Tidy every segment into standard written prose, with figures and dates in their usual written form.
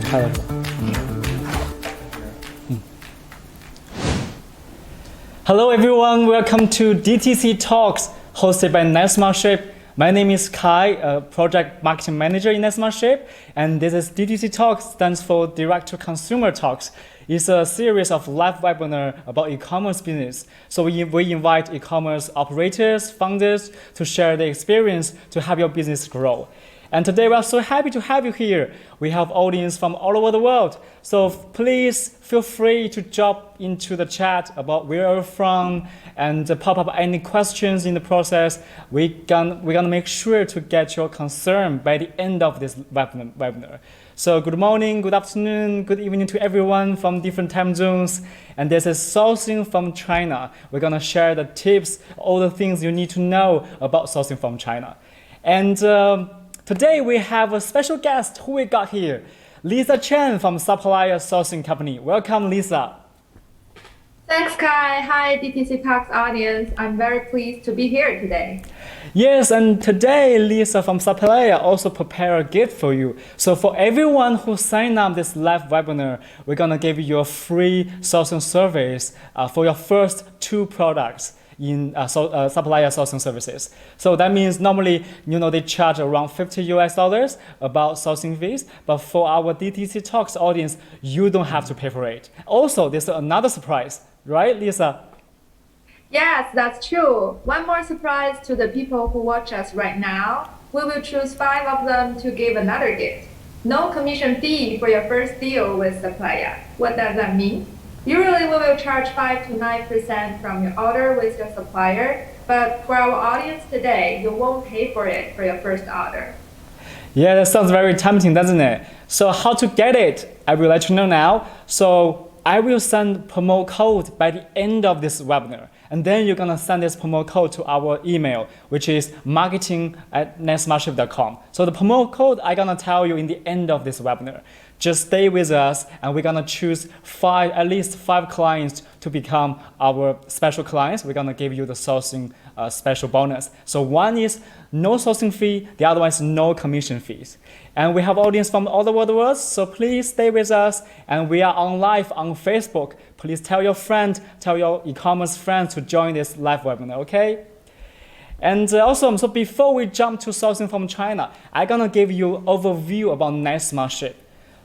Hello. Hello everyone, welcome to DTC Talks hosted by NextSmartShip. My name is Kai, a project marketing manager in NextSmartShip, and this is DTC Talks, stands for Direct to Consumer Talks. It's a series of live webinar about e-commerce business. So we invite e-commerce operators, founders to share their experience to help your business grow. And today we are so happy to have you here. We have audience from all over the world. So please feel free to drop into the chat about where you're from and pop up any questions in the process. We're gonna make sure to get your concern by the end of this webinar. So good morning, good afternoon, good evening to everyone from different time zones. And this is sourcing from China. We're gonna share the tips, all the things you need to know about sourcing from China. And today we have a special guest who we got here, Lisa Chen from Supplyia Sourcing Company. Welcome, Lisa. Thanks, Kai. Hi, DTC Talks audience. I'm very pleased to be here today. Yes, and today Lisa from Supplyia also prepared a gift for you. So for everyone who signed up this live webinar, we're gonna give you a free sourcing service for your first 2 products in Supplyia sourcing services. So that means normally, they charge around $50 about sourcing fees, but for our DTC Talks audience, you don't have to pay for it. Also, there's another surprise, right, Lisa? Yes, that's true. One more surprise to the people who watch us right now. We will choose 5 of them to give another gift. No commission fee for your first deal with Supplyia. What does that mean? Usually we will charge 5 to 9% from your order with your supplier, but for our audience today, you won't pay for it for your first order. Yeah, that sounds very tempting, doesn't it? So how to get it? I will let you know now. So I will send promo code by the end of this webinar. And then you're gonna send this promo code to our email, which is marketing@nextsmartship.com. So the promo code I'm gonna tell you in the end of this webinar. Just stay with us, and we're gonna choose at least 5 clients to become our special clients. We're gonna give you the sourcing special bonus. So one is no sourcing fee, the other one is no commission fees. And we have audience from all over the world, so please stay with us. And we are on live on Facebook. Please tell your friend, tell your e-commerce friends to join this live webinar, okay? And also, so before we jump to sourcing from China, I'm gonna give you an overview about NextSmartShip.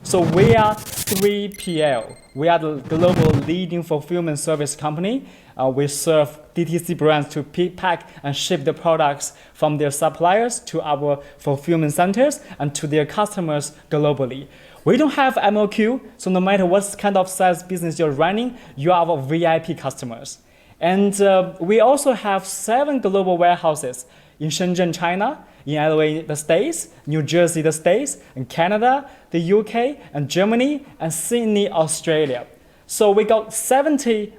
So we are 3PL. We are the global leading fulfillment service company. We serve DTC brands to pick, pack, and ship the products from their suppliers to our fulfillment centers and to their customers globally. We don't have MOQ, so no matter what kind of size business you're running, you are our VIP customers. And we also have 7 global warehouses in Shenzhen, China, in LA, the States, New Jersey, the States, and Canada, the UK, and Germany, and Sydney, Australia. So we got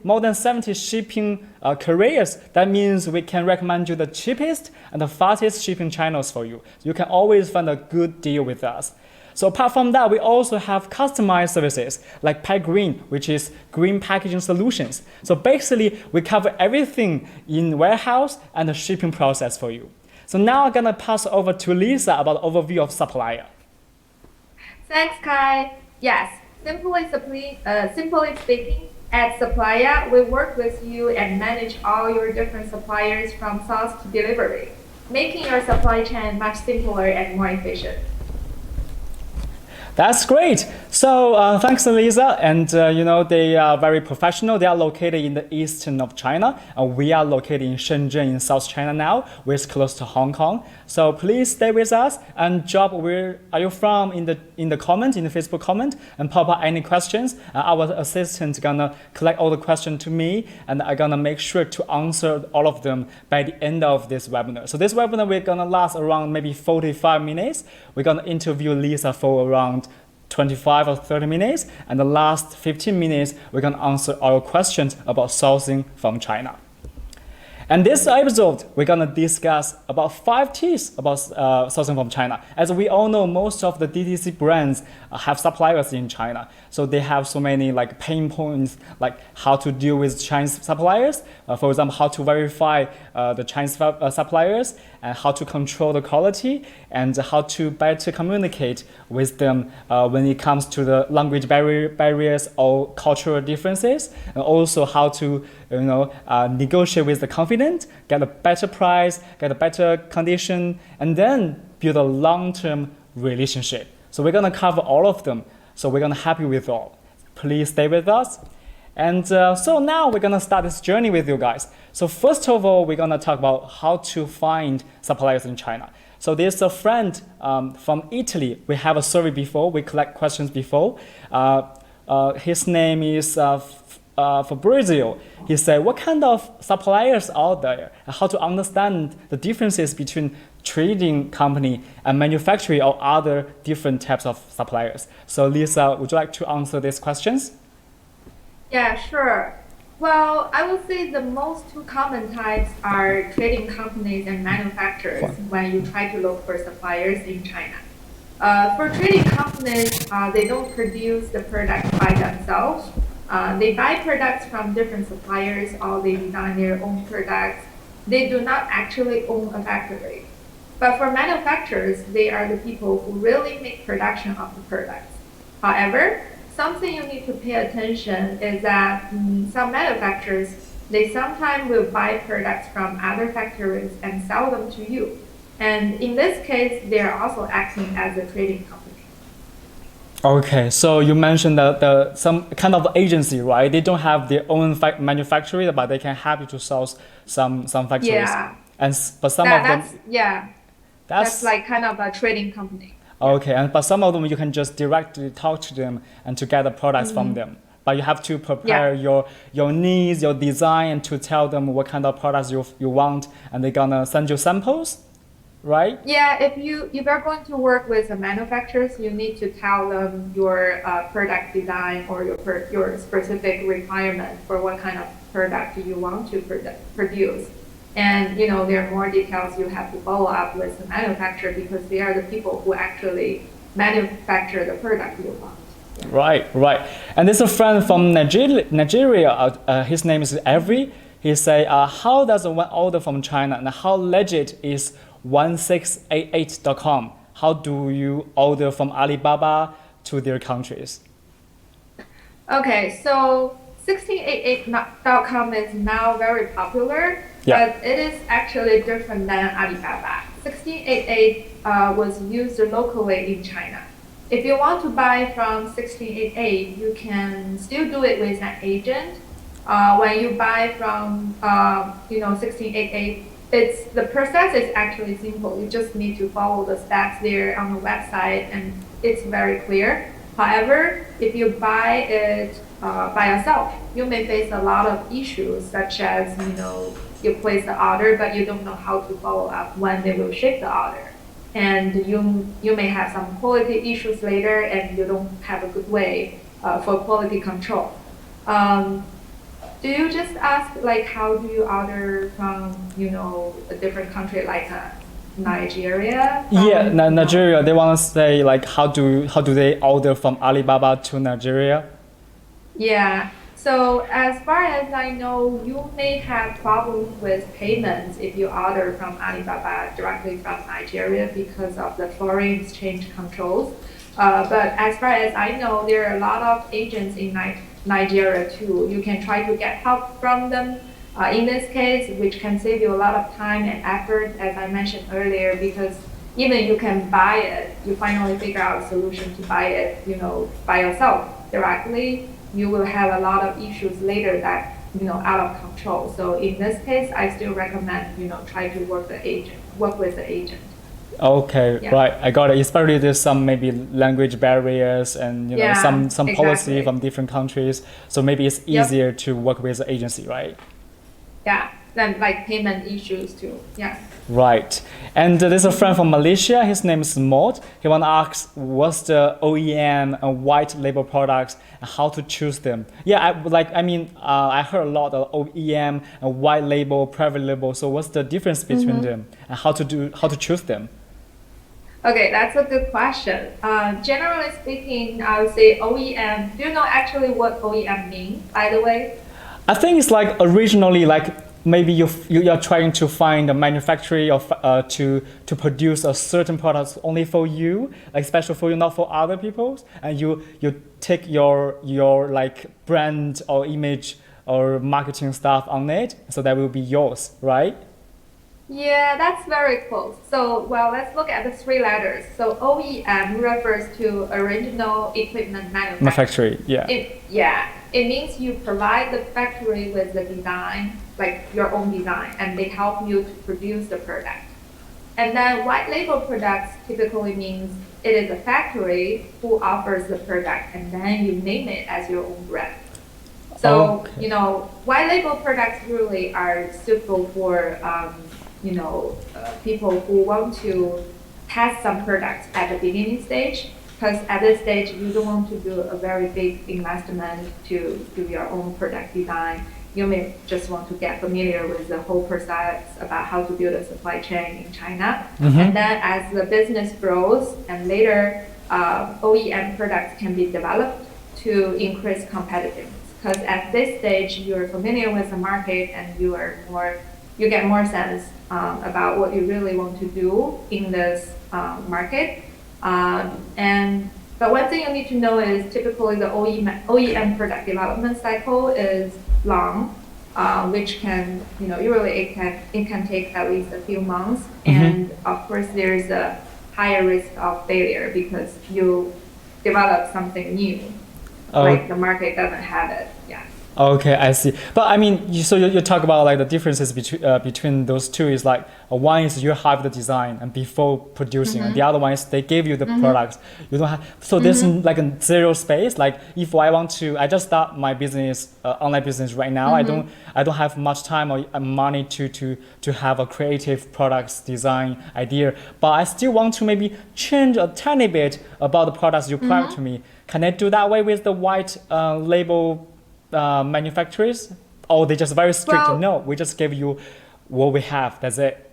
more than 70 shipping carriers. That means we can recommend you the cheapest and the fastest shipping channels for you. You can always find a good deal with us. So apart from that, we also have customized services like Pack Green, which is green packaging solutions. So basically, we cover everything in warehouse and the shipping process for you. So now I'm gonna pass over to Lisa about the overview of Supplyia. Thanks, Kai. Yes, simply speaking, at Supplyia, we work with you and manage all your different suppliers from source to delivery, making your supply chain much simpler and more efficient. That's great. So thanks, Lisa. And they are very professional. They are located in the eastern of China. We are located in Shenzhen in South China now, which is close to Hong Kong. So please stay with us and drop where are you from in the comment, in the Facebook comment, and pop up any questions. Our assistant gonna collect all the questions to me, and I'm gonna make sure to answer all of them by the end of this webinar. So this webinar we're gonna last around maybe 45 minutes. We're gonna interview Lisa for around 25 or 30 minutes, and the last 15 minutes, we're gonna answer all your questions about sourcing from China. And this episode, we're gonna discuss about 5 tips about sourcing from China. As we all know, most of the DTC brands have suppliers in China. So they have so many like pain points, like how to deal with Chinese suppliers. For example, how to verify the Chinese suppliers, and how to control the quality, and how to better communicate with them when it comes to the language barriers or cultural differences, and also how to negotiate with the confident, get a better price, get a better condition, and then build a long-term relationship. So we're gonna cover all of them. So we're gonna help you with all. Please stay with us. And so now we're gonna start this journey with you guys. So first of all, we're gonna talk about how to find suppliers in China. So there's a friend from Italy. We have a survey before, we collect questions before. His name is Fabrizio. He said, what kind of suppliers are there? And how to understand the differences between trading company and manufacturing or other different types of suppliers. So Lisa, would you like to answer these questions? Yeah, sure. Well, I would say the most two common types are trading companies and manufacturers when you try to look for suppliers in China. For trading companies, they don't produce the product by themselves. They buy products from different suppliers, or they design their own products. They do not actually own a factory. But for manufacturers, they are the people who really make production of the products. However, something you need to pay attention is that some manufacturers, they sometimes will buy products from other factories and sell them to you. And in this case, they are also acting as a trading company. Okay, so you mentioned that some kind of agency, right? They don't have their own manufacturing, but they can help you to source some factories. Yeah. But some of them, that's like kind of a trading company. Okay, but some of them you can just directly talk to them and to get the products from them. But you have to prepare your needs, your design, and to tell them what kind of products you want, and they're gonna send you samples, right? Yeah, if you're going to work with the manufacturers, you need to tell them your product design or your specific requirement for what kind of product you want to produce. And there are more details you have to follow up with the manufacturer because they are the people who actually manufacture the product you want. Yeah. Right. And there's a friend from Nigeria. His name is Avery. He say, how does one order from China and how legit is 1688.com? How do you order from Alibaba to their countries? Okay, so 1688.com is now very popular, but it is actually different than Alibaba. 1688 was used locally in China. If you want to buy from 1688, you can still do it with an agent. When you buy from 1688, the process is actually simple. You just need to follow the steps there on the website, and it's very clear. However, if you buy it by yourself, you may face a lot of issues, such as you place the order, but you don't know how to follow up when they will ship the order, and you may have some quality issues later, and you don't have a good way for quality control. Do you just ask like how do you order from a different country like Nigeria? Nigeria. They want to say like how do they order from Alibaba to Nigeria? Yeah. So as far as I know, you may have problems with payments if you order from Alibaba directly from Nigeria because of the foreign exchange controls. But as far as I know, there are a lot of agents in Nigeria too. You can try to get help from them in this case, which can save you a lot of time and effort, as I mentioned earlier, because even you can buy it, you finally figure out a solution to buy it, by yourself directly. You will have a lot of issues later that, out of control. So in this case, I still recommend, try to work with the agent. Okay, right. I got it. Especially there's some maybe language barriers and some policy from different countries. So maybe it's easier to work with the agency, right? Yeah. then like payment issues too. Yeah. Right. And there's a friend from Malaysia. His name is Maud. He want to ask what's the OEM and white label products and how to choose them. Yeah, I heard a lot of OEM and white label, private label. So what's the difference between them and how to choose them? Okay, that's a good question. Generally speaking, I would say OEM. Do you know actually what OEM means, by the way? I think it's like originally like maybe you're trying to find a manufacturer of to produce a certain product only for you, like special for you, not for other people, and you take your like brand or image or marketing stuff on it, so that will be yours, right? Yeah, that's very close. So, well, let's look at the three letters. So OEM refers to original equipment manufacturer. Manufacturing, yeah. It means you provide the factory with the design, like your own design, and they help you to produce the product. And then white label products typically means it is a factory who offers the product, and then you name it as your own brand. So, Okay. white label products really are suitable for, people who want to test some products at the beginning stage. Because at this stage, you don't want to do a very big investment to do your own product design. You may just want to get familiar with the whole process about how to build a supply chain in China. And then as the business grows and later OEM products can be developed to increase competitiveness. Because at this stage, you're familiar with the market and you get more sense about what you really want to do in this market. But one thing you need to know is typically the OEM product development cycle is long, which can, usually it can take at least a few months. And of course, there's a higher risk of failure because you develop something new, like the market doesn't have it. Yeah. Okay, I see. But I mean, you talk about like the differences between those two is like one is you have the design and before producing, and the other one is they give you the products. You don't have, so there's like a zero space. Like if I want to, I just start my business, online business right now. I don't have much time or money to have a creative products design idea, but I still want to maybe change a tiny bit about the products you provide to me. Can I do that way with the white label manufacturers, or they just very strict? Well, no, we just give you what we have, that's it.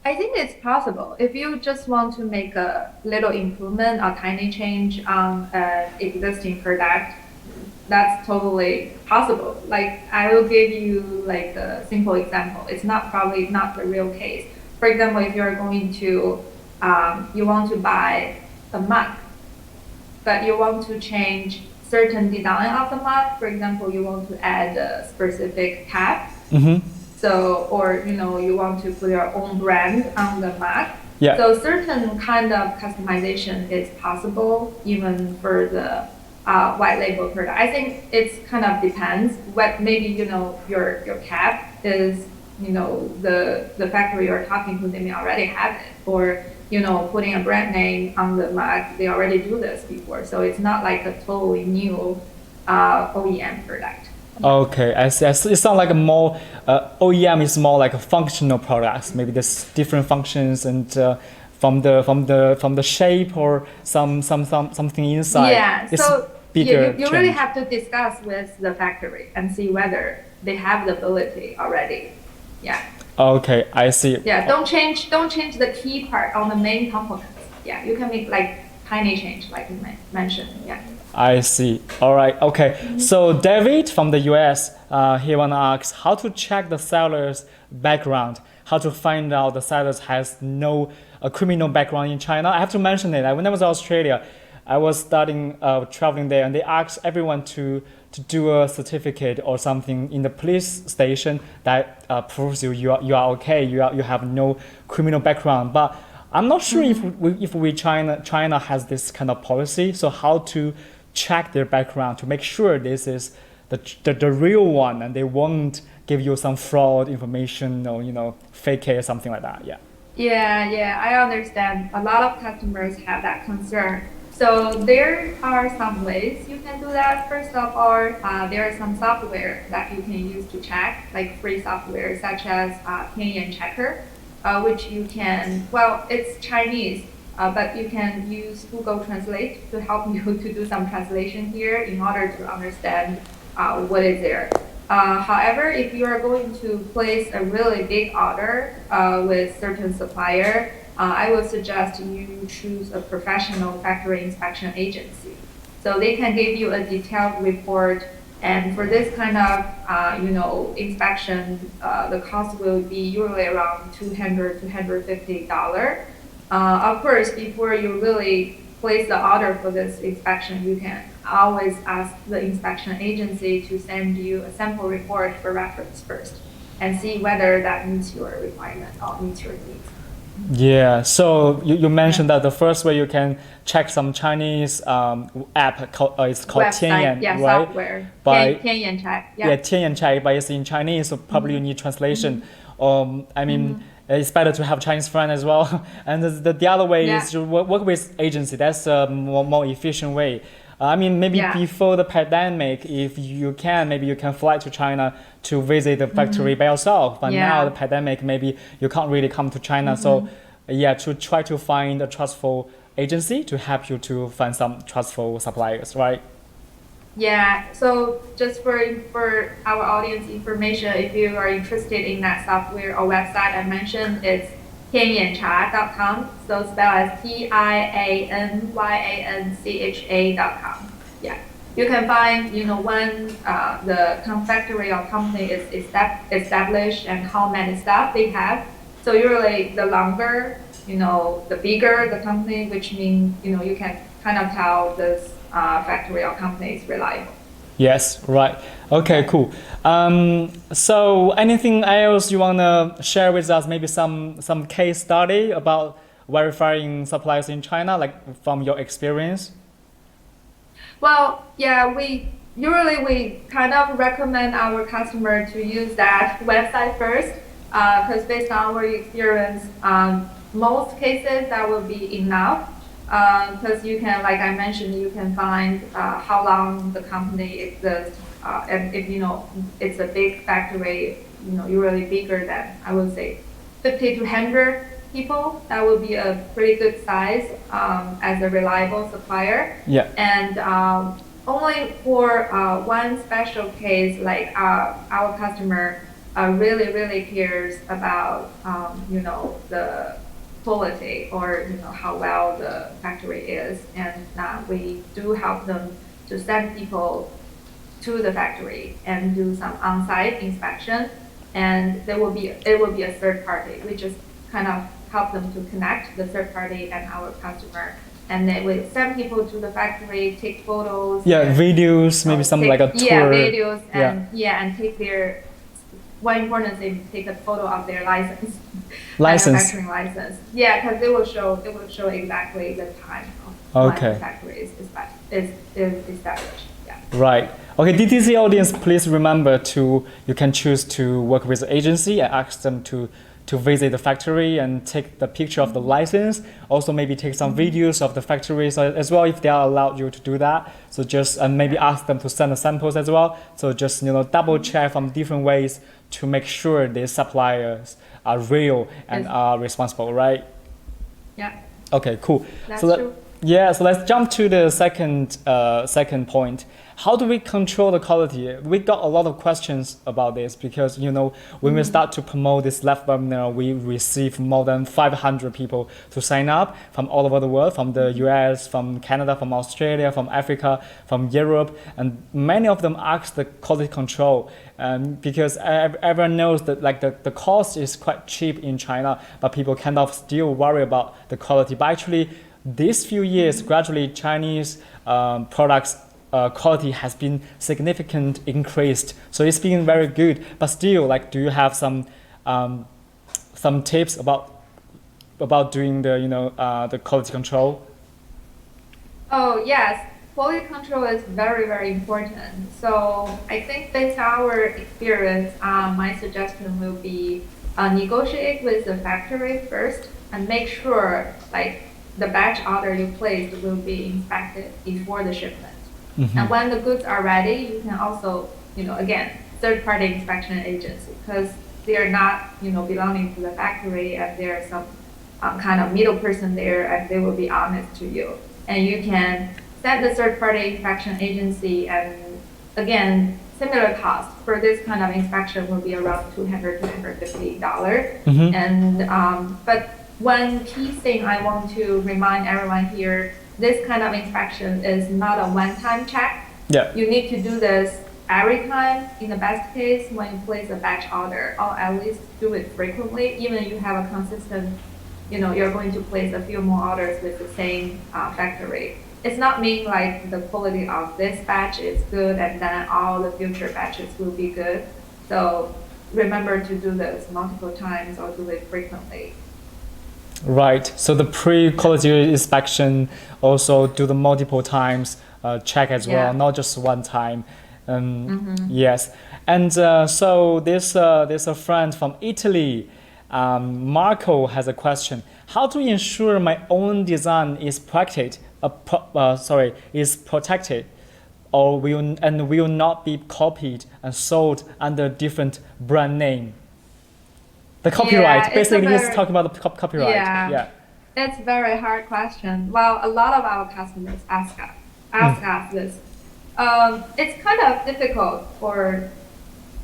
I think it's possible. If you just want to make a little improvement or tiny change on an existing product, that's totally possible. Like I will give you like a simple example. It's probably not the real case. For example, if you're going to, you want to buy a mug, but you want to change certain design of the mug. For example, you want to add a specific cap. So, or you want to put your own brand on the mug. Yeah. So certain kind of customization is possible even for the white label product. I think it's kind of depends. What maybe your cap is the factory you're talking to, they may already have it, or putting a brand name on the mug, they already do this before. So it's not like a totally new OEM product. Okay, I see. It sounds like a more OEM is more like a functional products. Maybe there's different functions and from the shape or something inside. Yeah. It's so bigger. you really have to discuss with the factory and see whether they have the ability already. Yeah. Okay, I see. Yeah, don't change the key part on the main components. Yeah, you can make like tiny change like you mentioned. Yeah. I see. All right. Okay. So David from the US, he wanna ask how to check the seller's background, how to find out the seller has no criminal background in China. I have to mention it. When I was in Australia, I was studying, traveling there, and they asked everyone to do a certificate or something in the police station that proves you are okay, you have no criminal background. But I'm not sure if China has this kind of policy. So how to check their background to make sure this is the real one and they won't give you some fraud information or fake it or something like that. Yeah. Yeah, I understand. A lot of customers have that concern. So there are some ways you can do that. First of all, there are some software that you can use to check, like free software such as Canyon Checker, which you can, well, it's Chinese, but you can use Google Translate to help you to do some translation here in order to understand what is there. However, if you are going to place a really big order with certain supplier, I would suggest you choose a professional factory inspection agency. So they can give you a detailed report, and for this kind of inspection, the cost will be usually around $200 to $250. Of course, before you really place the order for this inspection, you can always ask the inspection agency to send you a sample report for reference first and see whether that meets your requirement or meets your needs. Yeah, so you mentioned that the first way you can check some Chinese app called, it's called Website, Tianyan, right? Software. By Tianyan Check. yeah, Tianyan Check, but it's in Chinese, so probably you need translation. I mean, it's better to have Chinese friend as well. And the other way is to work with agency. That's a more efficient way. I mean, maybe before the pandemic, if you can, maybe you can fly to China to visit the factory by yourself. But now the pandemic, maybe you can't really come to China. So yeah, to try to find a trustful agency to help you to find some trustful suppliers, right? Yeah, so just for our audience information, if you are interested in that software or website I mentioned, it's tianyancha.com, so spelled as TIANYANCHA.com. Yeah, you can find, when the factory or company is established and how many staff they have. So usually the longer, the bigger the company, which means, you can kind of tell this factory or company is reliable. Yes, right. Okay, cool. So anything else you want to share with us? Maybe some case study about verifying suppliers in China, like from your experience? Well, yeah, we kind of recommend our customer to use that website first, because based on our experience, most cases that will be enough. Because you can, like I mentioned, you can find how long the company exists, and if it's a big factory, usually bigger than, I would say, 50 to 100 people. That would be a pretty good size as a reliable supplier. Yeah. And only for one special case, like our customer really cares about the quality or how well the factory is, and we do help them to send people to the factory and do some on-site inspection, and it will be a third party. We just kind of help them to connect the third party and our customer, and then we send people to the factory, take photos. Yeah, and videos, maybe some like a tour. Yeah, videos and and take their. One important thing, take a photo of their license. Manufacturing license. Yeah, because it will show exactly the time of when the factory is established. Yeah. Right. Okay, DTC audience, please remember you can choose to work with the agency and ask them to visit the factory and take the picture of the license. Also, maybe take some videos of the factories as well if they are allowed you to do that. So just maybe ask them to send the samples as well. So just double check from different ways to make sure the suppliers are real and are responsible, right? Yeah. Okay, cool. That's true. Yeah, so let's jump to the second point. How do we control the quality? We got a lot of questions about this because, when we start to promote this live webinar, we receive more than 500 people to sign up from all over the world, from the US, from Canada, from Australia, from Africa, from Europe, and many of them ask the quality control because everyone knows that the cost is quite cheap in China, but people kind of still worry about the quality. But actually, these few years, gradually Chinese products quality has been significant increased. So it's been very good. But still, do you have some tips about doing the quality control? Oh yes, quality control is very, very important. So I think based on our experience, my suggestion will be negotiate with the factory first and make sure the batch order you placed will be inspected before the shipment. And when the goods are ready, you can also, again, third-party inspection agency, because they are not, belonging to the factory, and there are some kind of middle person there, and they will be honest to you. And you can send the third-party inspection agency, and again, similar cost for this kind of inspection will be around $200, $250. And but one key thing I want to remind everyone here, this kind of inspection is not a one-time check. Yeah. You need to do this every time, in the best case, when you place a batch order, or at least do it frequently, even if you have a consistent, you're going to place a few more orders with the same factory. It's not mean like the quality of this batch is good and then all the future batches will be good. So remember to do this multiple times or do it frequently. Right. So the pre-quality inspection also do the multiple times check as well, not just one time. Yes. And so there's a friend from Italy, Marco, has a question. How to ensure my own design is protected, or will not be copied and sold under different brand name? The copyright, basically he's talking about the copyright. Yeah. It's a very hard question. Well, a lot of our customers ask us this. It's kind of difficult, or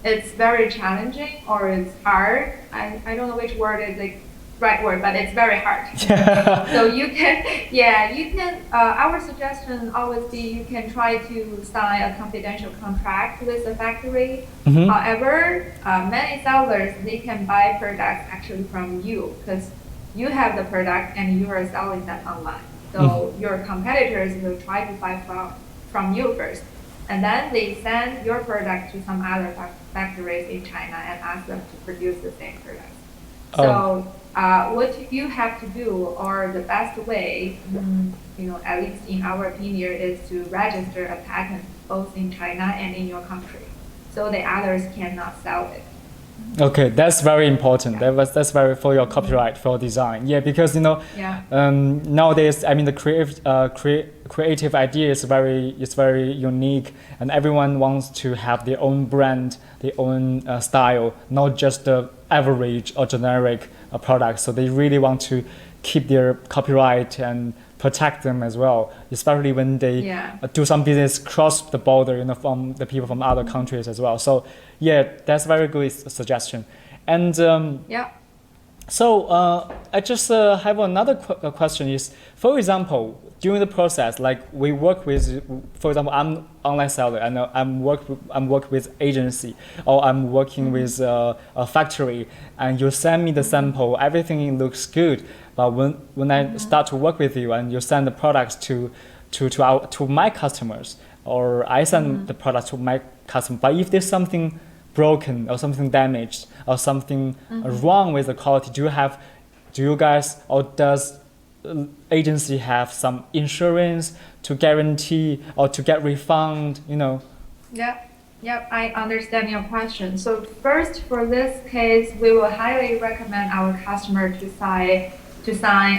it's very challenging, or it's hard. I don't know which word is the right word, but it's very hard. So you can, our suggestion always be you can try to sign a confidential contract with the factory. However, many sellers, they can buy products actually from you, because you have the product and you are selling them online. So your competitors will try to buy from you first. And then they send your product to some other factories in China and ask them to produce the same product. So what you have to do, or the best way, at least in our opinion, is to register a patent both in China and in your country, so the others cannot sell it. Okay, that's very important. That's very for your copyright, for design. Yeah, because nowadays, I mean, the creative idea is very unique, and everyone wants to have their own brand, their own style, not just the average or generic product. So they really want to keep their copyright and protect them as well, especially when they do some business cross the border, from the people from other countries as well. So yeah, that's very good suggestion. And so I just have another question is, for example, during the process, like we work with, for example, I'm online seller and I'm work with agency, or I'm working with a factory, and you send me the sample, everything looks good. But when I start to work with you and you send the products to my customers, or I send the product to my customer, but if there's something broken or something damaged or something wrong with the quality, do you guys, or does agency have some insurance to guarantee or to get refund? Yep, I understand your question. So first, for this case, we will highly recommend our customer to sign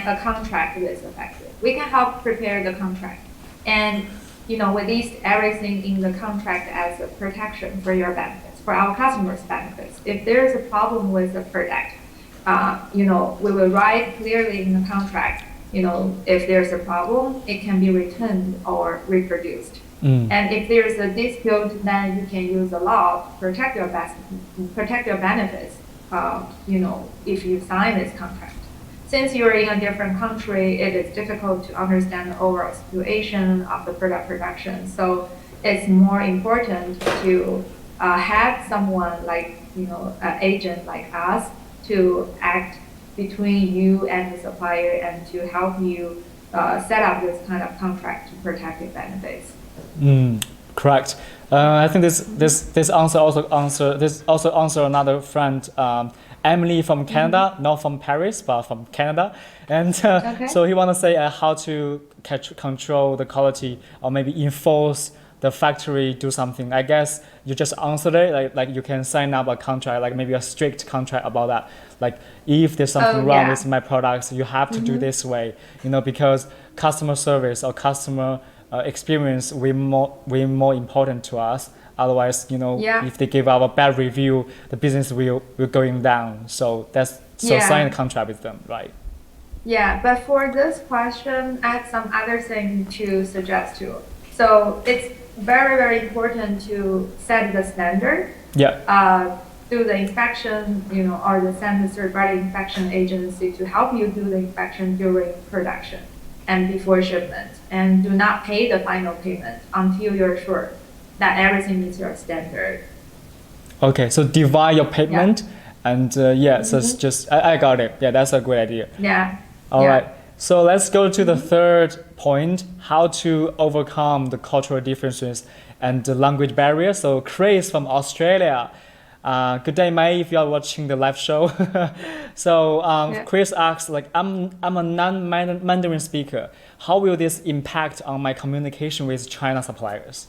a contract with the factory. We can help prepare the contract, and we list everything in the contract as a protection for your benefits, for our customers' benefits. If there is a problem with the product, we will write clearly in the contract, if there's a problem, it can be returned or reproduced. And if there's a dispute, then you can use the law to protect your benefits, if you sign this contract. Since you're in a different country, it is difficult to understand the overall situation of the product production. So it's more important to have someone like, an agent like us to act between you and the supplier and to help you set up this kind of contract to protect your benefits. Correct. I think this also answer another friend, Emily from Canada, not from Paris, but from Canada. And so he want to say how to control the quality or maybe enforce the factory do something, I guess you just answered it. Like you can sign up a contract, like maybe a strict contract about that. Like if there's something wrong with my products, you have to do this way. Because customer service or customer experience way more important to us. Otherwise, if they give our bad review, the business will going down. So sign a contract with them, right? Yeah, but for this question, I have some other thing to suggest too. So it's very, very important to set the standard. Yeah. Do the inspection, or send the third-party inspection agency to help you do the inspection during production and before shipment. And do not pay the final payment until you're sure that everything meets your standard. Okay, so divide your payment and so it's just, I got it. Yeah, that's a great idea. Yeah. All right. So let's go to the third point, how to overcome the cultural differences and the language barrier. So Chris from Australia. Good day, May, if you are watching the live show. So Chris asks, I'm a non-Mandarin speaker. How will this impact on my communication with China suppliers?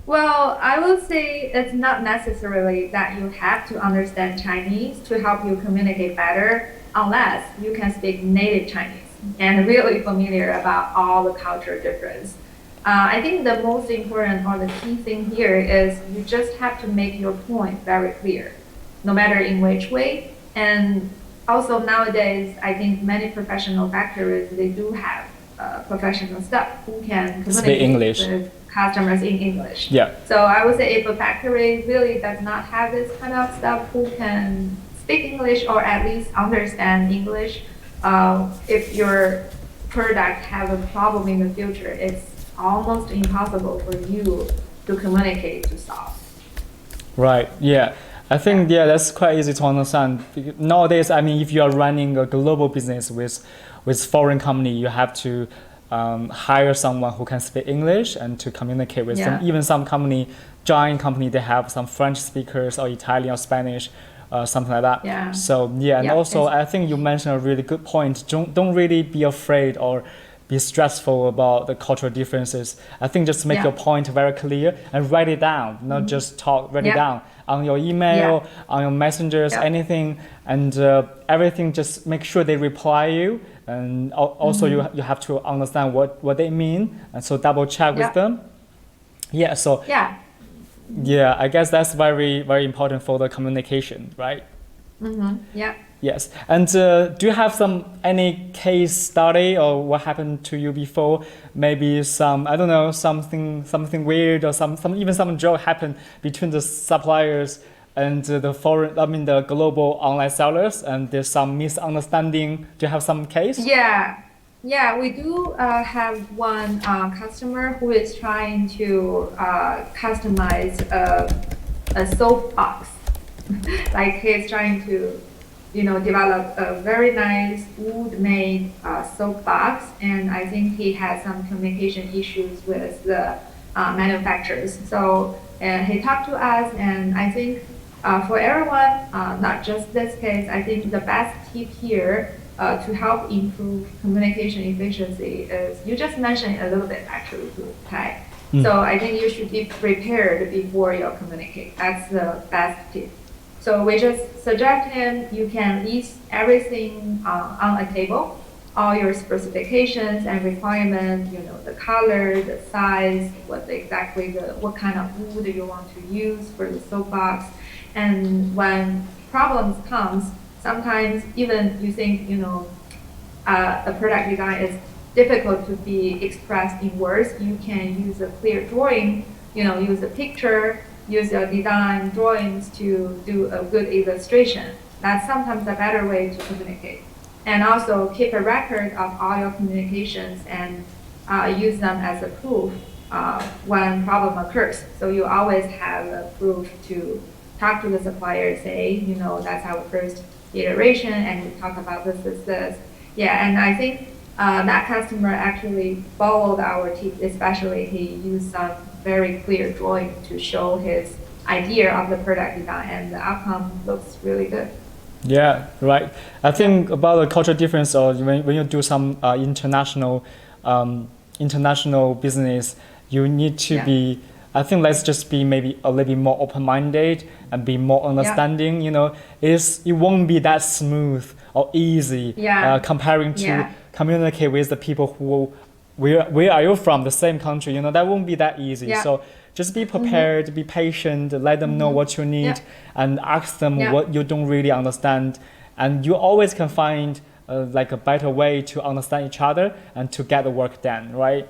Well, I would say it's not necessarily that you have to understand Chinese to help you communicate better, unless you can speak native Chinese and really familiar about all the cultural difference. I think the most important or the key thing here is you just have to make your point very clear, no matter in which way. And also nowadays, I think many professional factories, they do have professional staff who can communicate with customers in English. Yeah. So I would say if a factory really does not have this kind of staff who can speak English or at least understand English, if your product have a problem in the future, it's almost impossible for you to communicate to solve. Right. Yeah. I think that's quite easy to understand. Nowadays, I mean, if you are running a global business with foreign company, you have to hire someone who can speak English and to communicate with them. Even some giant company, they have some French speakers or Italian or Spanish, something like that. Yeah. So and also I think you mentioned a really good point. Don't really be afraid or be stressful about the cultural differences. I think just make your point very clear and write it down, not just talk, write it down on your email, on your messengers, anything, and everything, just make sure they reply you. And also you have to understand what they mean, and so double check with them. I guess that's very, very important for the communication, right? Yes. And do you have any case study or what happened to you before? Maybe something weird or even some joke happened between the suppliers and the global online sellers, and there's some misunderstanding. Do you have some case? Yeah, we do have one customer who is trying to customize a soap box. Like he's trying to develop a very nice wood-made soap box, and I think he had some communication issues with the manufacturers. So he talked to us, and I think for everyone, not just this case, I think the best tip here to help improve communication efficiency is, you just mentioned a little bit actually to Tai. So I think you should be prepared before you communicate. That's the best tip. So we just suggest him, you can list everything on a table, all your specifications and requirements, the color, the size, what kind of wood you want to use for the soap box. And when problems comes, sometimes even you think, a product design is difficult to be expressed in words, you can use a clear drawing, use a picture, use your design drawings to do a good illustration. That's sometimes a better way to communicate. And also keep a record of all your communications and use them as a proof when problem occurs. So you always have a proof to talk to the supplier, say, that's our first iteration, and we talk about this. Yeah, and I think that customer actually followed our tips, especially he used some very clear drawing to show his idea of the product design, and the outcome looks really good. Yeah, right. I think about the cultural difference, or when you do some international business, You need to be, I think let's just be maybe a little bit more open-minded and be more understanding, you know. It won't be that smooth or easy comparing to communicate with the people who, where are you from, the same country, you know, that won't be that easy. So just be prepared, be patient, let them know what you need and ask them what you don't really understand. And you always can find like a better way to understand each other and to get the work done, right?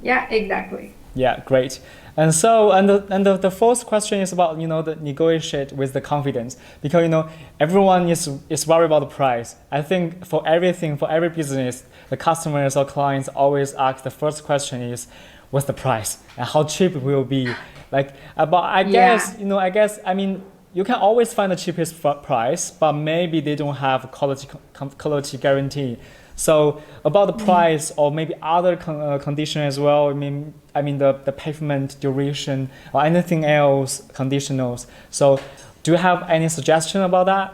Yeah, exactly. Yeah, great. And so, the fourth question is about, you know, the negotiate with the confidence, because, you know, everyone is worried about the price. I think for everything, for every business, the customers or clients always ask the first question is, what's the price and how cheap it will be? Like, but I guess, you know, I mean, you can always find the cheapest price, but maybe they don't have quality guarantee. So about the price or maybe other condition as well. I mean the payment duration or anything else conditionals. So do you have any suggestion about that?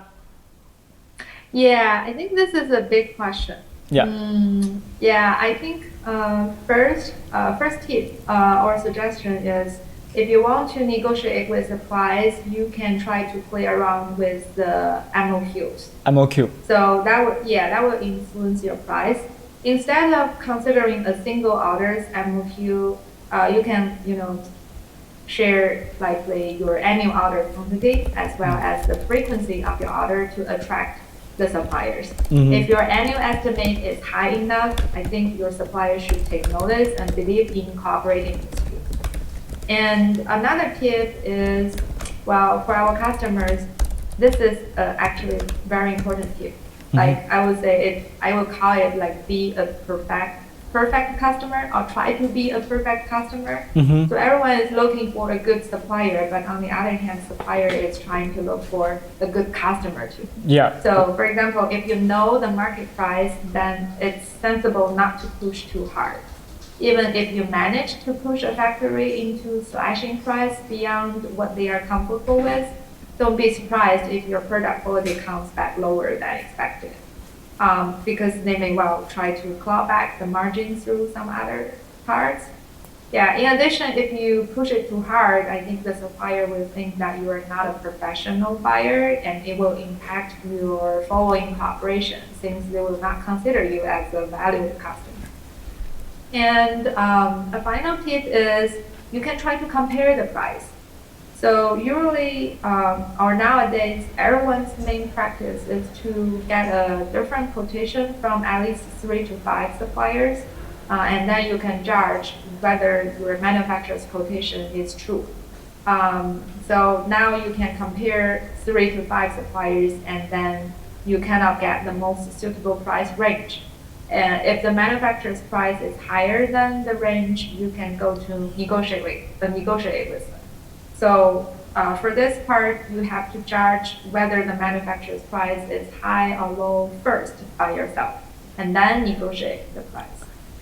Yeah, I think this is a big question. Yeah. Yeah, I think first tip or suggestion is, if you want to negotiate with the price, you can try to play around with the MOQs. MOQ. So that will influence your price. Instead of considering a single order's MOQ, you can, you know, share likely your annual order quantity as well as the frequency of your order to attract the suppliers. If your annual estimate is high enough, I think your suppliers should take notice and believe in cooperating with you. And another tip is, well, for our customers, this is actually a very important tip. Like I would say I will call it like be a perfect customer or try to be a perfect customer. So everyone is looking for a good supplier, but on the other hand, supplier is trying to look for a good customer too. Yeah. So for example, if you know the market price, then it's sensible not to push too hard. Even if you manage to push a factory into slashing price beyond what they are comfortable with, don't be surprised if your product quality comes back lower than expected. Because they may well try to claw back the margin through some other parts. Yeah, in addition, if you push it too hard, I think the supplier will think that you are not a professional buyer and it will impact your following cooperation since they will not consider you as a valued customer. And a final tip is you can try to compare the price. So usually, or nowadays, everyone's main practice is to get a different quotation from at least 3 to 5 suppliers, and then you can judge whether your manufacturer's quotation is true. So now you can compare 3 to 5 suppliers, and then you cannot get the most suitable price range. And if the manufacturer's price is higher than the range, you can go to negotiate with them. So for this part, you have to judge whether the manufacturer's price is high or low first by yourself, and then negotiate the price.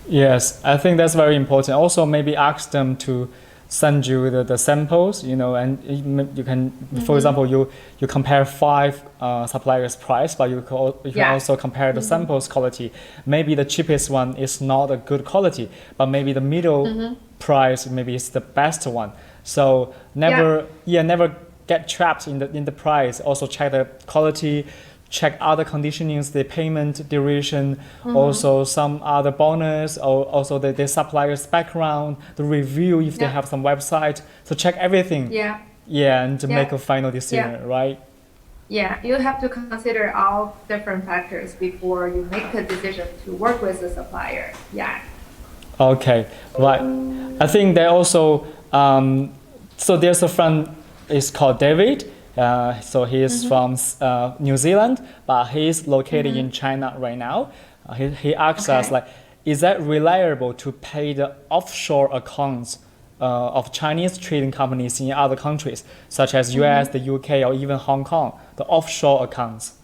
Yes, I think that's very important. Also, maybe ask them to send you the samples, you know, and you can, for example, you compare 5 suppliers' price, but you can also compare the samples quality. Maybe the cheapest one is not a good quality, but maybe the middle price maybe is the best one. So never get trapped in the price. Also check the quality, check other conditionings, the payment duration, also some other bonus, or also the supplier's background, the review if they have some website. So check everything. And to make a final decision, right? Yeah, you have to consider all different factors before you make a decision to work with the supplier. Yeah. Okay, right. I think they also, so there's a friend, is called David. So he is from New Zealand, but he is located in China right now. He asks us, like, is that reliable to pay the offshore accounts of Chinese trading companies in other countries, such as US, the UK, or even Hong Kong, the offshore accounts?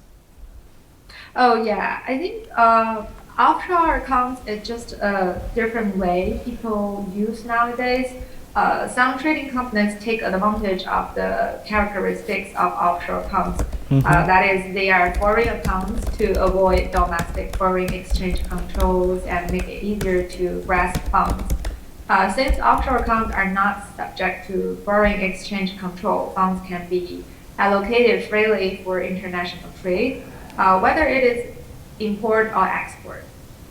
Oh yeah, I think offshore accounts is just a different way people use nowadays. Some trading companies take advantage of the characteristics of offshore accounts. That is, they are foreign accounts to avoid domestic foreign exchange controls and make it easier to grasp funds. Since offshore accounts are not subject to foreign exchange control, funds can be allocated freely for international trade, whether it is import or export.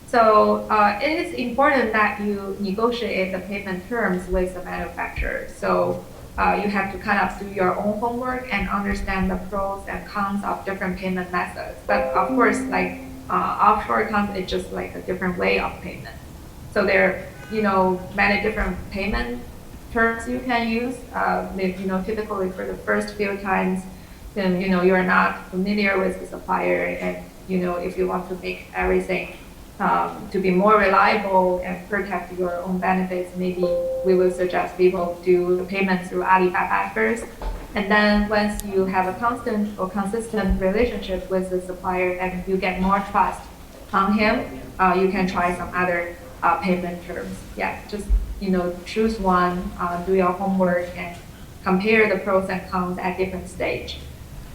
So it is important that you negotiate the payment terms with the manufacturer. So you have to kind of do your own homework and understand the pros and cons of different payment methods. But of course, like offshore accounts, it's just like a different way of payment. So there are, many different payment terms you can use. Typically for the first few times, then, you're not familiar with the supplier, and, if you want to make everything to be more reliable and protect your own benefits, maybe we will suggest people do the payment through Alibaba first. And then once you have a constant or consistent relationship with the supplier and you get more trust on him, you can try some other payment terms. Yeah, just choose one, do your homework, and compare the pros and cons at different stage.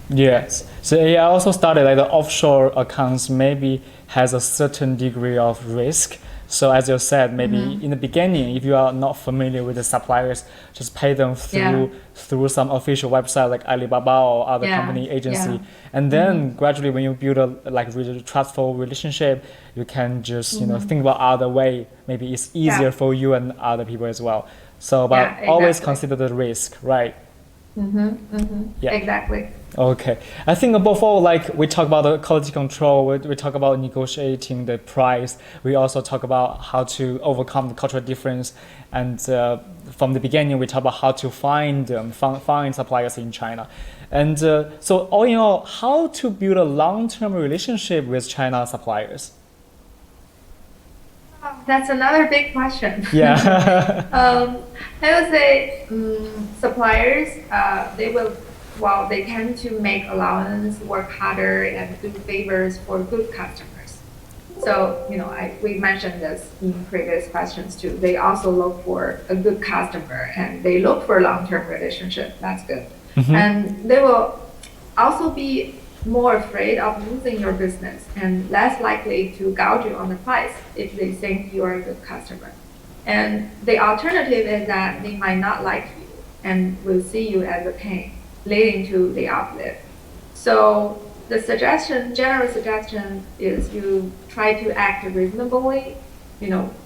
Yes. So I also started like the offshore accounts maybe has a certain degree of risk. So as you said, maybe in the beginning, if you are not familiar with the suppliers, just pay them through some official website like Alibaba or other company agency, and then gradually when you build a really trustful relationship, you can just think about other way. Maybe it's easier for you and other people as well. So, but always consider the risk, right? Yeah, exactly. Okay, I think above all, like we talk about the quality control, we talk about negotiating the price. We also talk about how to overcome the cultural difference, and from the beginning, we talk about how to find suppliers in China. And so all in all, how to build a long-term relationship with China suppliers? That's another big question. Yeah. I would say suppliers, they tend to make allowance, work harder, and do favors for good customers. So, we mentioned this in previous questions too. They also look for a good customer, and they look for long-term relationship. That's good. And they will also be more afraid of losing your business and less likely to gouge you on the price if they think you are a good customer. And the alternative is that they might not like you and will see you as a pain, leading to the opposite. So the general suggestion is you try to act reasonably.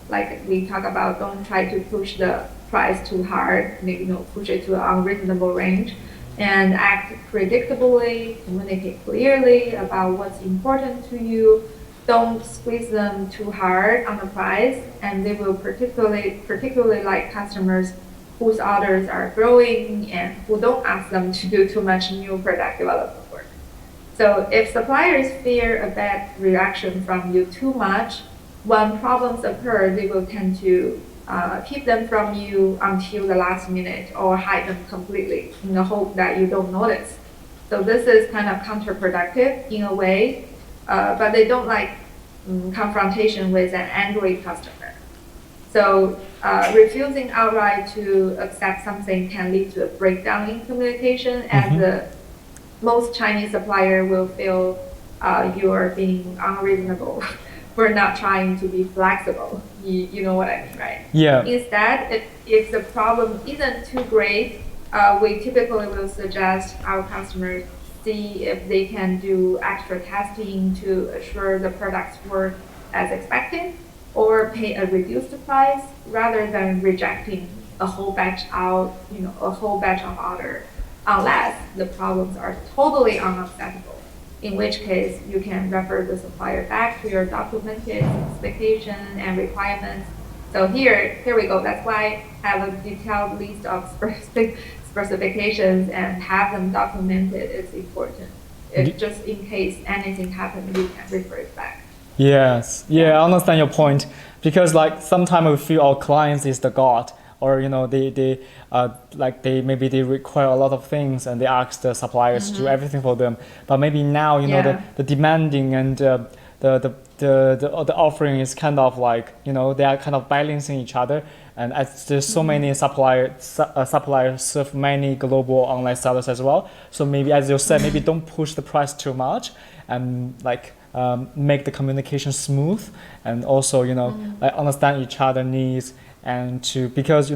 Like we talk about, don't try to push the price too hard, push it to an unreasonable range, and act predictably, communicate clearly about what's important to you. Don't squeeze them too hard on the price, and they will particularly like customers whose orders are growing and who don't ask them to do too much new product development work. So if suppliers fear a bad reaction from you too much, when problems occur, they will tend to keep them from you until the last minute or hide them completely in the hope that you don't notice. So this is kind of counterproductive in a way, but they don't like confrontation with an angry customer. So refusing outright to accept something can lead to a breakdown in communication, as the most Chinese supplier will feel you are being unreasonable for not trying to be flexible. You know what I mean, right? Yeah. Instead, if the problem isn't too great, we typically will suggest our customers see if they can do extra testing to assure the products work as expected, or pay a reduced price rather than rejecting a whole batch of order, unless the problems are totally unacceptable. In which case, you can refer the supplier back to your documented specification and requirements. So here we go. That's why I have a detailed list of specifications and have them documented is important. Just in case anything happens, you can refer it back. Yes. Yeah, I understand your point, because like sometimes we feel our clients is the god, or they maybe they require a lot of things and they ask the suppliers to do everything for them. But maybe now the demanding and the offering is kind of like they are kind of balancing each other. And as there's so many suppliers serve many global online sellers as well. So maybe, as you said, maybe don't push the price too much, and make the communication smooth, and also like understand each other's needs, and because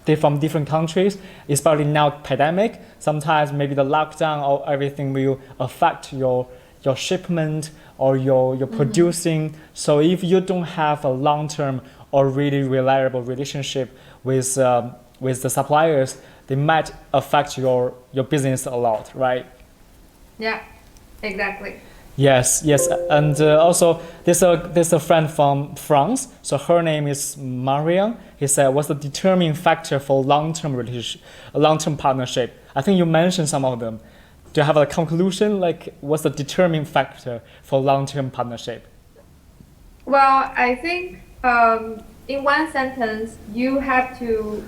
they're from different countries, especially now pandemic. Sometimes maybe the lockdown or everything will affect your shipment or your producing. So if you don't have a long-term or really reliable relationship with the suppliers, they might affect your business a lot, right? Yeah, exactly. Yes, and also there's a friend from France. So her name is Marion. He said, "What's the determining factor for long-term relationship, long-term partnership?" I think you mentioned some of them. Do you have a conclusion? Like, what's the determining factor for long-term partnership? Well, I think in one sentence, you have to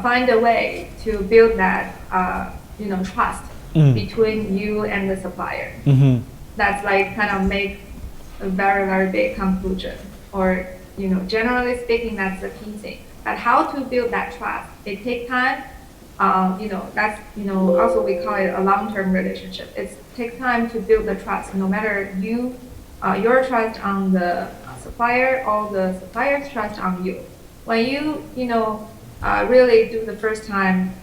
find a way to build that trust between you and the supplier. Mm-hmm. That's like kind of make a very, very big conclusion. Or, generally speaking, that's the key thing. But how to build that trust? It takes time. That's, also we call it a long-term relationship. It takes time to build the trust, no matter your trust on the supplier or the supplier's trust on you. When you, really do the first time,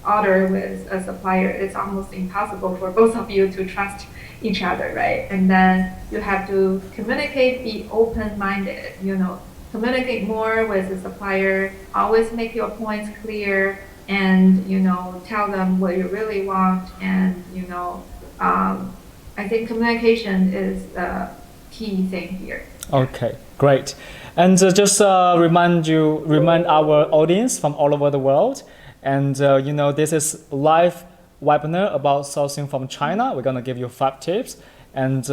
order with a supplier, it's almost impossible for both of you to trust each other, right? And then you have to communicate, be open-minded, communicate more with the supplier, always make your points clear, and, tell them what you really want. And, I think communication is the key thing here. Okay, great. And just remind our audience from all over the world. And this is live webinar about sourcing from China. We're gonna give you 5 tips, and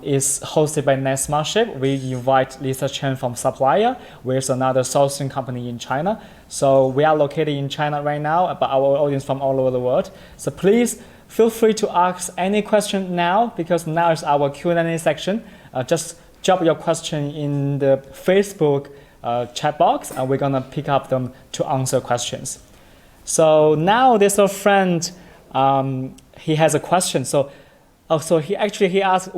it's hosted by NextSmartShip. We invite Lisa Chen from Supplyia, which is another sourcing company in China. So we are located in China right now, but our audience from all over the world. So please feel free to ask any question now, because now is our Q&A section. Just drop your question in the Facebook chat box, and we're gonna pick up them to answer questions. So now there's a friend, he has a question. So he asked,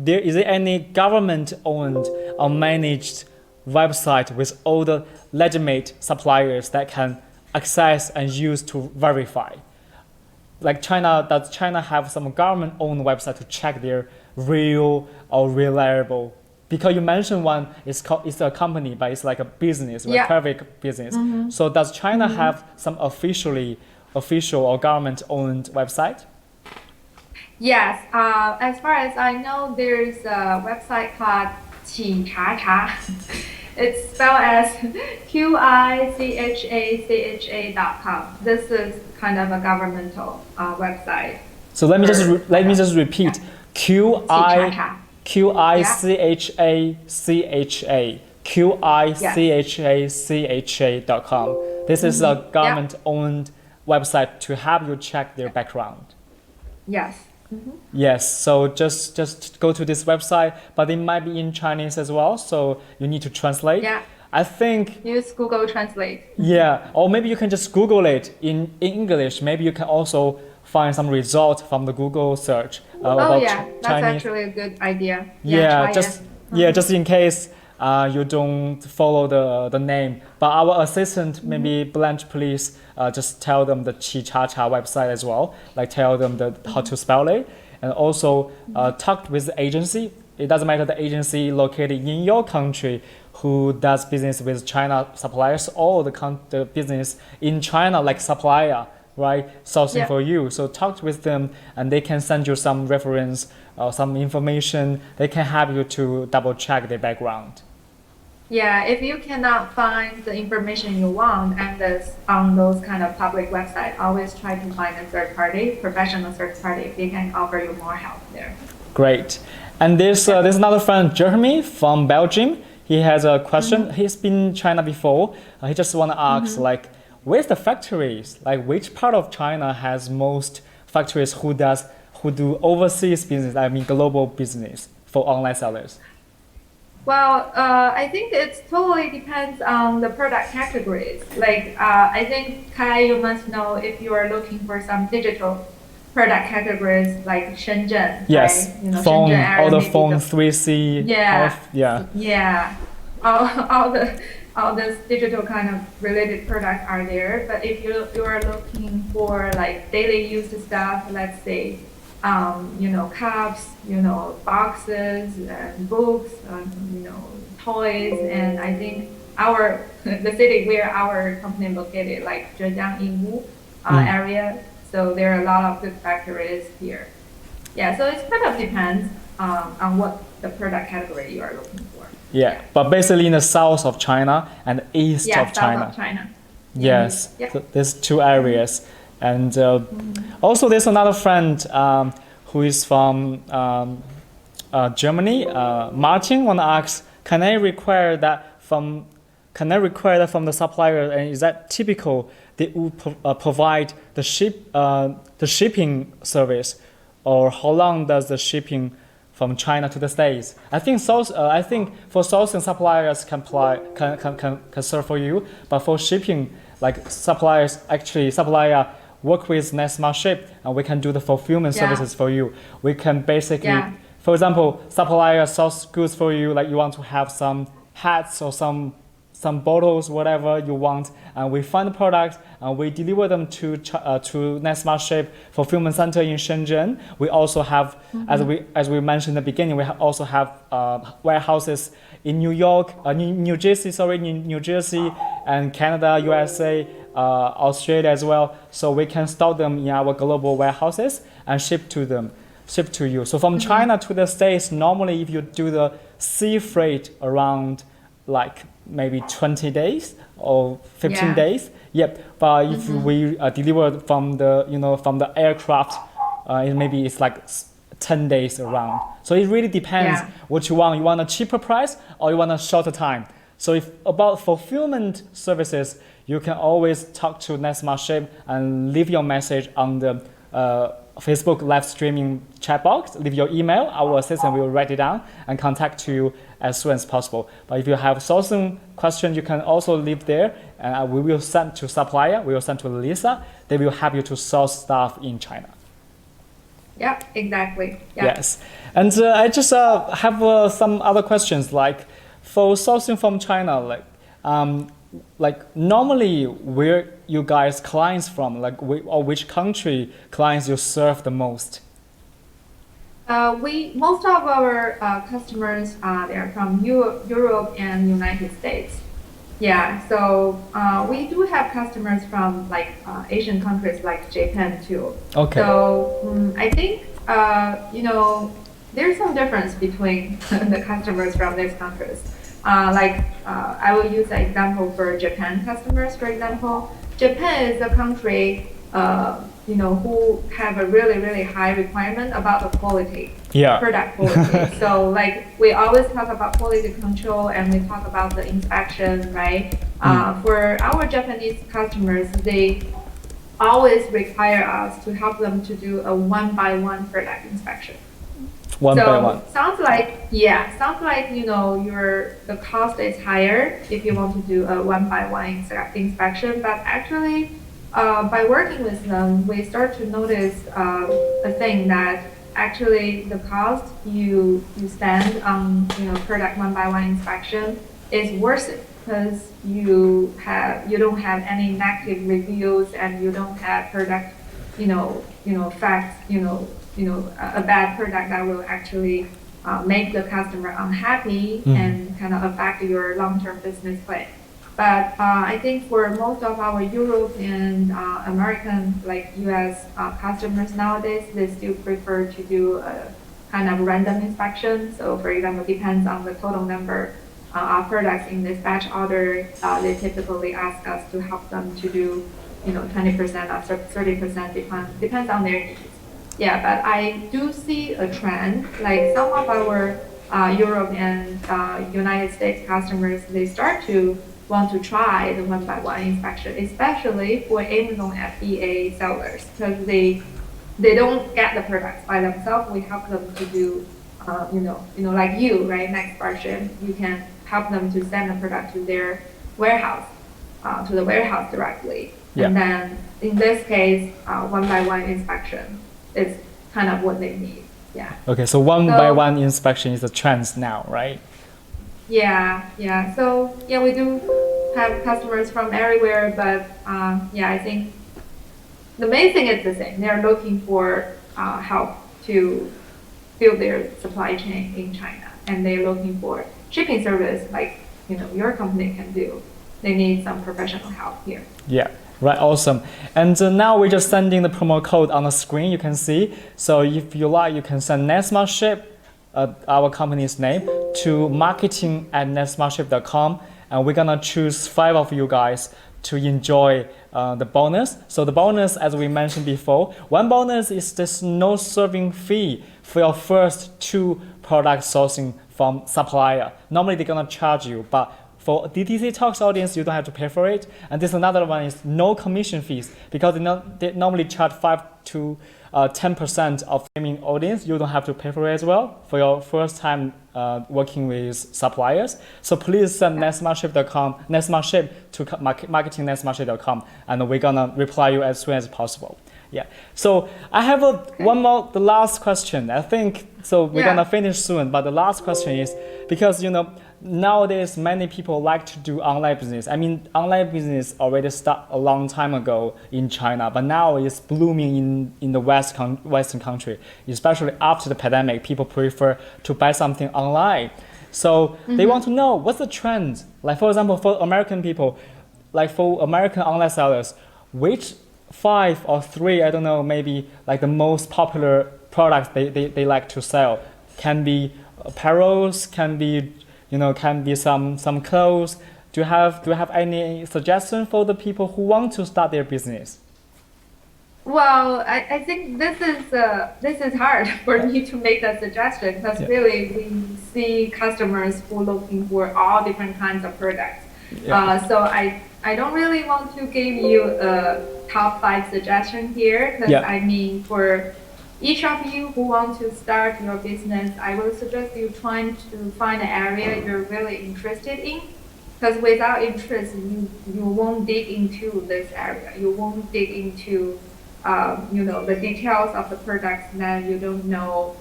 is there any government-owned or managed website with all the legitimate suppliers that can access and use to verify? Like does China have some government-owned website to check their real or reliable? Because you mentioned one, it's a company, but it's like a business, right? Private business. Mm-hmm. So does China have some official or government-owned website? Yes, as far as I know, there's a website called 企查查. It's spelled as quichacha.com. This is kind of a governmental website. So let me just repeat. quichacha. quichacha.com. This is a government-owned website to have you check their background. Yes. Mm-hmm. Yes. So just go to this website, but it might be in Chinese as well. So you need to translate. Yeah. I think use Google Translate. Yeah, or maybe you can just Google it in English. Maybe you can also find some result from the Google search about that's Chinese. actually a good idea. Just in case you don't follow the name. But our assistant, maybe Blanche, please just tell them the Qichacha website as well. Like tell them how to spell it, and also talk with the agency. It doesn't matter the agency located in your country who does business with China suppliers, or the business in China like Supplyia, right, sourcing for you. So talk with them, and they can send you some reference or some information. They can help you to double check their background. Yeah, if you cannot find the information you want on those kind of public websites, always try to find a third party, professional third party. They can offer you more help there. Great. And there's another friend, Jeremy from Belgium. He has a question. He's been in China before. He just want to ask, where's the factories? Like, which part of China has most factories who do overseas business? I mean, global business for online sellers. Well, I think it totally depends on the product categories. Like, I think, Kai, you must know if you are looking for some digital product categories like Shenzhen. Yes, right? phone, Shenzhen area, all the phone, 3C. Yeah. Yeah. all this digital kind of related products are there. But if you are looking for like daily use stuff, let's say, cups, boxes and books, toys, and I think the city where our company located, like Zhejiang Yingwu area, so there are a lot of good factories here. Yeah, so it kind of depends on what the product category you are looking for. Yeah, but basically in the south of China and east of China. South of China. Yes, Yep. so there's two areas. And also there's another friend who is from Germany. Martin want to ask, can I require that from the supplier, and is that typical they will provide the shipping service, or how long does the shipping from China to the States? I think for sourcing suppliers can serve for you, but for shipping, like Supplyia work with NextSmartShip, and we can do the fulfillment services for you. We can basically, for example, Supplyia source goods for you, like you want to have some hats or some bottles, whatever you want, and we find the products and we deliver them to NextSmartShip fulfillment center in Shenzhen. We also have, as we mentioned in the beginning, we also have warehouses in New Jersey, and Canada, USA, Australia as well. So we can store them in our global warehouses and ship to you. So from China to the States, normally if you do the sea freight around like maybe 20 days or 15 days. Yep. But if we deliver from the aircraft, maybe it's like 10 days around. So it really depends what you want. You want a cheaper price or you want a shorter time. So if about fulfillment services, you can always talk to NextSmartShip and leave your message on the Facebook live streaming chat box. Leave your email. Our assistant will write it down and contact you as soon as possible. But if you have sourcing questions, you can also leave there, and we will send to Supplyia. We will send to Lisa. They will help you to source stuff in China. Yeah, exactly. Yeah. Yes, and I just have some other questions. Like for sourcing from China, like normally where you guys clients from, or which country clients you serve the most? Most of our customers they are from Europe and United States. Yeah, so we do have customers from Asian countries like Japan too. Okay. So I think there's some difference between the customers from these countries. I will use an example for Japan customers. For example, Japan is a country who have a really, really high requirement about the quality, product quality. So we always talk about quality control and we talk about the inspection, right? For our Japanese customers, they always require us to help them to do a one-by-one product inspection. One by one. Sounds like the cost is higher if you want to do a one-by-one inspection, but actually by working with them, we start to notice a thing that actually the cost you spend on product one-by-one inspection is worth it, because you don't have any negative reviews and you don't have product a bad product that will actually make the customer unhappy and kind of affect your long-term business plan. But I think for most of our Europe and American, US customers nowadays, they still prefer to do a kind of random inspection. So for example, depends on the total number of products in this batch order, they typically ask us to help them to do 20% or 30%, depends on their needs. Yeah, but I do see a trend, like some of our Europe and United States customers, they start to want to try the one-by-one inspection, especially for Amazon FBA sellers, because they don't get the products by themselves. We help them to do, like you, right? NextSmartShip, you can help them to send the product to their warehouse, to the warehouse directly. Yeah. And then in this case, one-by-one inspection is kind of what they need. Yeah. Okay, so one by one inspection is a trend now, right? Yeah. So yeah, we do have customers from everywhere, but yeah, I think the main thing is the same. They're looking for help to build their supply chain in China, and they're looking for shipping service like your company can do. They need some professional help here. Yeah, right, awesome. And now we're just sending the promo code on the screen, you can see. So if you like, you can send NextSmartShip, our company's name, to marketing@nextsmartship.com, and we're gonna choose 5 of you guys to enjoy the bonus. So the bonus, as we mentioned before, one bonus is there's no serving fee for your first 2 product sourcing from Supplyia. Normally they're gonna charge you, but for DTC Talks audience, you don't have to pay for it. And this another one is no commission fees, because they normally charge 5 to 10% of streaming audience. You don't have to pay for it as well for your first time working with suppliers. So please send NextSmartShip to marketing@nextsmartship.com, and we're gonna reply you as soon as possible. Yeah. So I have one more, the last question. I think so. We're gonna finish soon, but the last question is because nowadays many people like to do online business. I mean, online business already started a long time ago in China, but now it's blooming in the Western country, especially after the pandemic. People prefer to buy something online, so they want to know what's the trend. Like for example, for American people, like for American online sellers, which 5 or 3, I don't know, maybe like the most popular products they like to sell. Can be apparels, can be some clothes. Do you have any suggestion for the people who want to start their business? Well, I think this is hard for me to make that suggestion because really we see customers who are looking for all different kinds of products. So I don't really want to give you a top 5 suggestion here because I mean for each of you who want to start your business, I will suggest you trying to find an area you're really interested in. Because without interest, you won't dig into this area. You won't dig into the details of the products. Then you don't know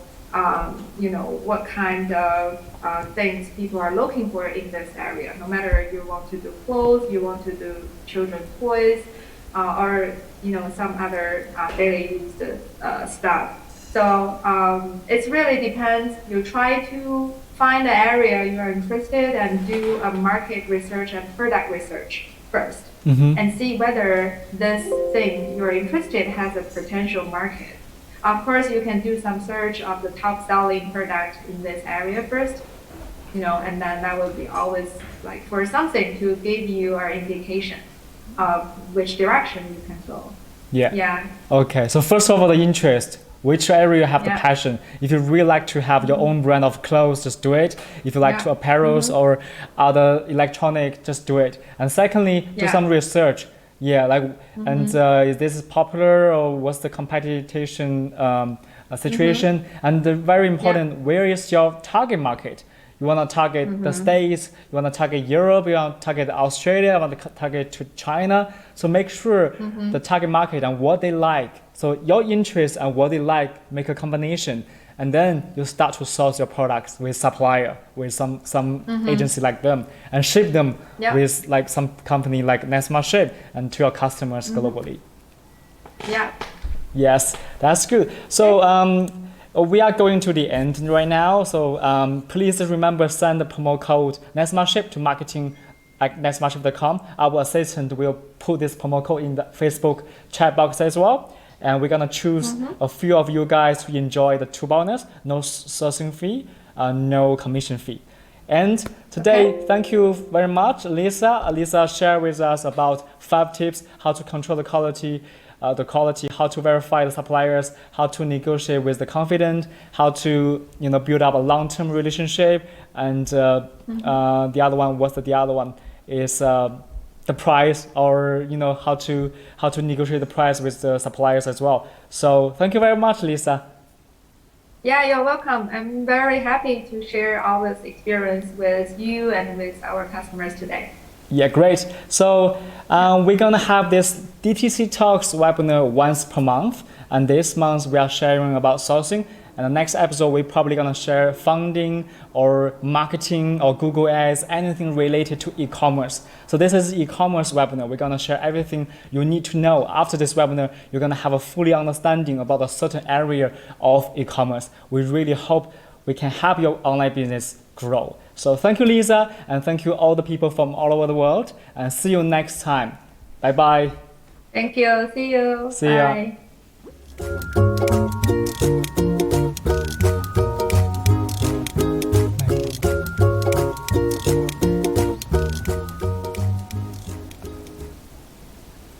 what kind of things people are looking for in this area. No matter you want to do clothes, you want to do children's toys, or some other daily used stuff. So it really depends. You try to find the area you are interested and do a market research and product research first, and see whether this thing you're interested has a potential market. Of course, you can do some search of the top selling product in this area first, and then that will be always like for something to give you an indication of which direction you can go. Yeah. Okay. So first of all, the interest. Which area you have the passion. If you really like to have your own brand of clothes, just do it. If you like to apparels or other electronic, just do it. And secondly, do some research. And is this popular or what's the competition situation? And the very important, where is your target market? You want to target the States, you want to target Europe, you want to target Australia, you want to target to China. So make sure the target market and what they like. So your interest and what they like, make a combination. And then you start to source your products with Supplyia, with some agency like them, and ship them with like some company like NextSmartShip and to your customers globally. Yes, that's good. So we are going to the end right now. So please remember send the promo code NextSmartShip to marketing@nextsmartship.com. Our assistant will put this promo code in the Facebook chat box as well. And we're gonna choose a few of you guys to enjoy the 2 bonus, no sourcing fee, no commission fee. And today, thank you very much, Lisa. Lisa shared with us about 5 tips how to control the quality, how to verify the suppliers, how to negotiate with the confident, how to build up a long-term relationship, and the other one. What's the other one? Is the price, or how to negotiate the price with the suppliers as well. So thank you very much, Lisa. Yeah, you're welcome. I'm very happy to share all this experience with you and with our customers today. Yeah, great. So we're gonna have this DTC Talks webinar once per month, and this month we are sharing about sourcing. And the next episode, we're probably going to share funding or marketing or Google Ads, anything related to e-commerce. So this is e-commerce webinar. We're going to share everything you need to know. After this webinar, you're going to have a fully understanding about a certain area of e-commerce. We really hope we can help your online business grow. So thank you, Lisa, and thank you all the people from all over the world, and see you next time. Bye-bye. Thank you. See you. See ya. Bye.